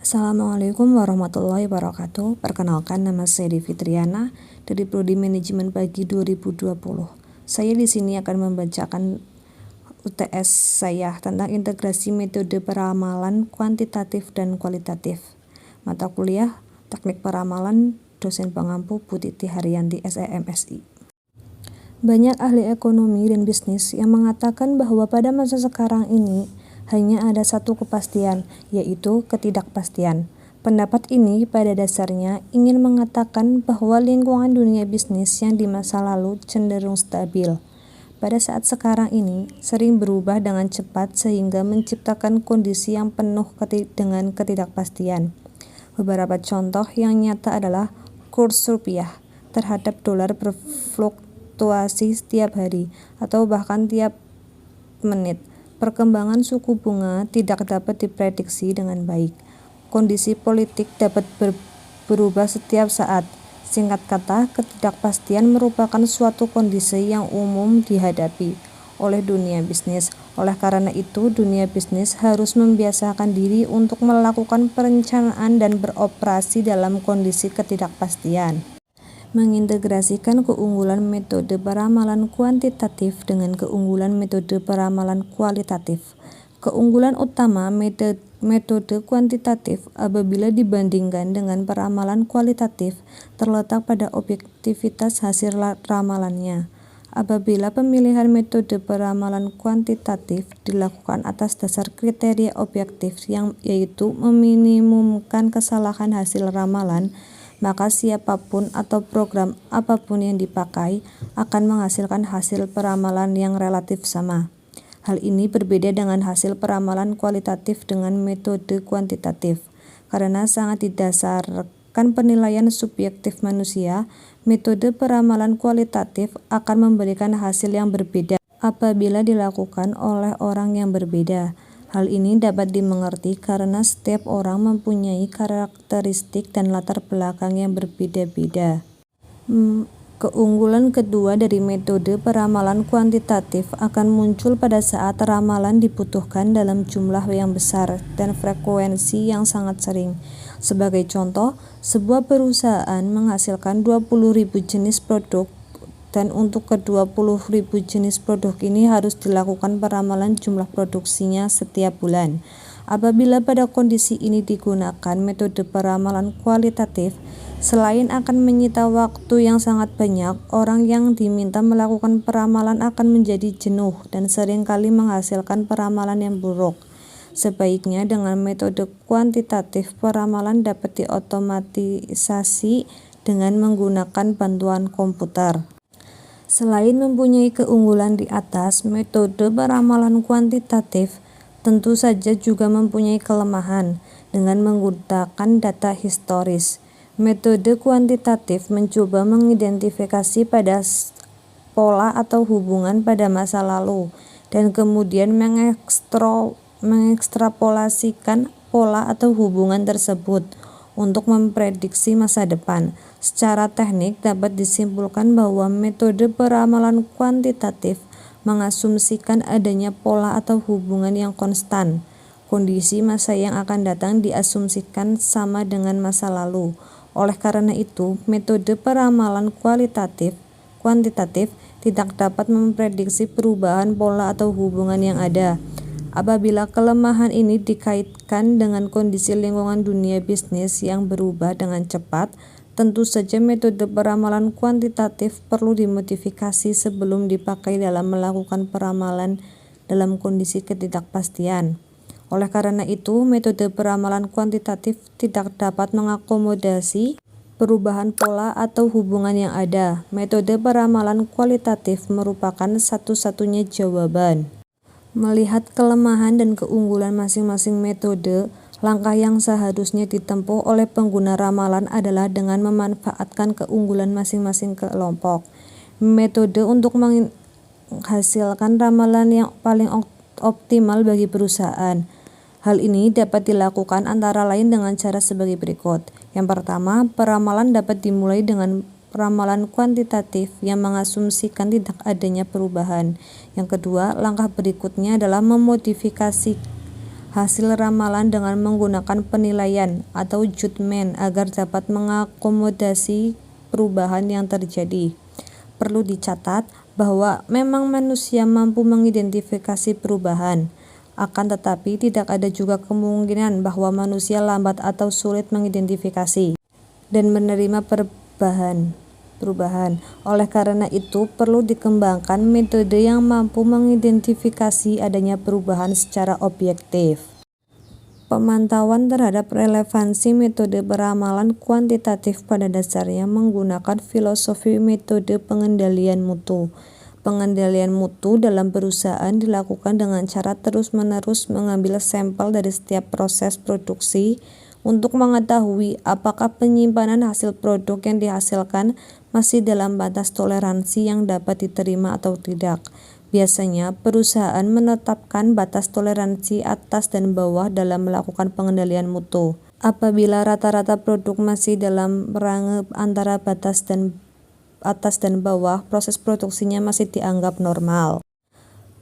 Assalamualaikum warahmatullahi wabarakatuh. Perkenalkan, nama saya Devi Triana dari Prodi Manajemen Pagi 2020. Saya di sini akan membacakan UTS saya tentang integrasi metode peramalan kuantitatif dan kualitatif. Mata kuliah Teknik Peramalan, dosen pengampu Bu Titi Haryanti SEMSI. Banyak ahli ekonomi dan bisnis yang mengatakan bahwa pada masa sekarang ini hanya ada satu kepastian, yaitu ketidakpastian. Pendapat ini pada dasarnya ingin mengatakan bahwa lingkungan dunia bisnis yang di masa lalu cenderung stabil, pada saat sekarang ini sering berubah dengan cepat sehingga menciptakan kondisi yang penuh dengan ketidakpastian. Beberapa contoh yang nyata adalah kurs rupiah terhadap dolar berfluktuasi setiap hari atau bahkan tiap menit. Perkembangan suku bunga tidak dapat diprediksi dengan baik. Kondisi politik dapat berubah setiap saat. Singkat kata, ketidakpastian merupakan suatu kondisi yang umum dihadapi oleh dunia bisnis. Oleh karena itu, dunia bisnis harus membiasakan diri untuk melakukan perencanaan dan beroperasi dalam kondisi ketidakpastian. Mengintegrasikan keunggulan metode peramalan kuantitatif dengan keunggulan metode peramalan kualitatif. Keunggulan utama metode kuantitatif apabila dibandingkan dengan peramalan kualitatif terletak pada objektivitas hasil ramalannya. Apabila pemilihan metode peramalan kuantitatif dilakukan atas dasar kriteria objektif yaitu meminimumkan kesalahan hasil ramalan, maka siapapun atau program apapun yang dipakai akan menghasilkan hasil peramalan yang relatif sama. Hal ini berbeda dengan hasil peramalan kualitatif dengan metode kuantitatif. Karena sangat didasarkan penilaian subjektif manusia, metode peramalan kualitatif akan memberikan hasil yang berbeda apabila dilakukan oleh orang yang berbeda. Hal ini dapat dimengerti karena setiap orang mempunyai karakteristik dan latar belakang yang berbeda-beda. Keunggulan kedua dari metode peramalan kuantitatif akan muncul pada saat ramalan dibutuhkan dalam jumlah yang besar dan frekuensi yang sangat sering. Sebagai contoh, sebuah perusahaan menghasilkan 20.000 jenis produk dan untuk ke-20.000 jenis produk ini harus dilakukan peramalan jumlah produksinya setiap bulan. Apabila pada kondisi ini digunakan metode peramalan kualitatif, selain akan menyita waktu yang sangat banyak, orang yang diminta melakukan peramalan akan menjadi jenuh dan seringkali menghasilkan peramalan yang buruk. Sebaiknya dengan metode kuantitatif, peramalan dapat diotomatisasi dengan menggunakan bantuan komputer. Selain mempunyai keunggulan di atas, metode peramalan kuantitatif tentu saja juga mempunyai kelemahan dengan menggunakan data historis. Metode kuantitatif mencoba mengidentifikasi pada pola atau hubungan pada masa lalu dan kemudian mengekstrapolasikan pola atau hubungan tersebut untuk memprediksi masa depan. Secara teknik dapat disimpulkan bahwa metode peramalan kuantitatif mengasumsikan adanya pola atau hubungan yang konstan. Kondisi masa yang akan datang diasumsikan sama dengan masa lalu. Oleh karena itu, metode peramalan kuantitatif tidak dapat memprediksi perubahan pola atau hubungan yang ada. Apabila kelemahan ini dikaitkan dengan kondisi lingkungan dunia bisnis yang berubah dengan cepat, tentu saja metode peramalan kuantitatif perlu dimodifikasi sebelum dipakai dalam melakukan peramalan dalam kondisi ketidakpastian. Oleh karena itu, metode peramalan kuantitatif tidak dapat mengakomodasi perubahan pola atau hubungan yang ada. Metode peramalan kualitatif merupakan satu-satunya jawaban. Melihat kelemahan dan keunggulan masing-masing metode, langkah yang seharusnya ditempuh oleh pengguna ramalan adalah dengan memanfaatkan keunggulan masing-masing kelompok. Metode untuk menghasilkan ramalan yang paling optimal bagi perusahaan. Hal ini dapat dilakukan antara lain dengan cara sebagai berikut. Yang pertama, peramalan dapat dimulai dengan ramalan kuantitatif yang mengasumsikan tidak adanya perubahan. Yang kedua, langkah berikutnya adalah memodifikasi hasil ramalan dengan menggunakan penilaian atau judgment agar dapat mengakomodasi perubahan yang terjadi. Perlu dicatat bahwa memang manusia mampu mengidentifikasi perubahan, akan tetapi tidak ada juga kemungkinan bahwa manusia lambat atau sulit mengidentifikasi dan menerima perubahan. Oleh karena itu, perlu dikembangkan metode yang mampu mengidentifikasi adanya perubahan secara objektif. Pemantauan terhadap relevansi metode peramalan kuantitatif pada dasarnya menggunakan filosofi metode pengendalian mutu. Pengendalian mutu dalam perusahaan dilakukan dengan cara terus-menerus mengambil sampel dari setiap proses produksi untuk mengetahui apakah penyimpanan hasil produk yang dihasilkan masih dalam batas toleransi yang dapat diterima atau tidak. Biasanya, perusahaan menetapkan batas toleransi atas dan bawah dalam melakukan pengendalian mutu. Apabila rata-rata produk masih dalam range antara batas dan atas dan bawah, proses produksinya masih dianggap normal.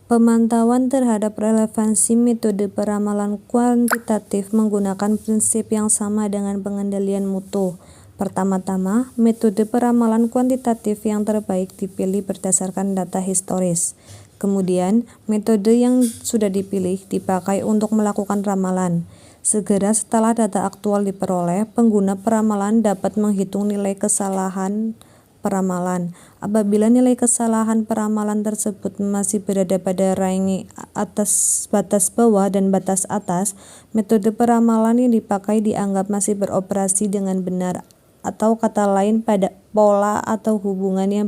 Pemantauan terhadap relevansi metode peramalan kuantitatif menggunakan prinsip yang sama dengan pengendalian mutu. Pertama-tama, metode peramalan kuantitatif yang terbaik dipilih berdasarkan data historis. Kemudian, metode yang sudah dipilih dipakai untuk melakukan ramalan. Segera setelah data aktual diperoleh, pengguna peramalan dapat menghitung nilai kesalahan peramalan. Apabila nilai kesalahan peramalan tersebut masih berada pada range atas, batas bawah dan batas atas, metode peramalan yang dipakai dianggap masih beroperasi dengan benar, atau kata lain pada pola atau hubungan yang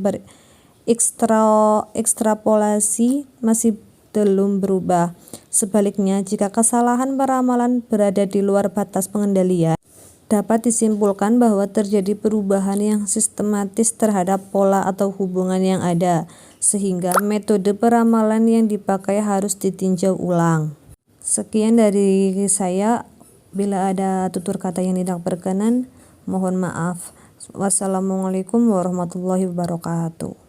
ekstrapolasi masih belum berubah. Sebaliknya, jika kesalahan peramalan berada di luar batas pengendalian, dapat disimpulkan bahwa terjadi perubahan yang sistematis terhadap pola atau hubungan yang ada, sehingga metode peramalan yang dipakai harus ditinjau ulang. Sekian dari saya. Bila ada tutur kata yang tidak berkenan, mohon maaf. Wassalamualaikum warahmatullahi wabarakatuh.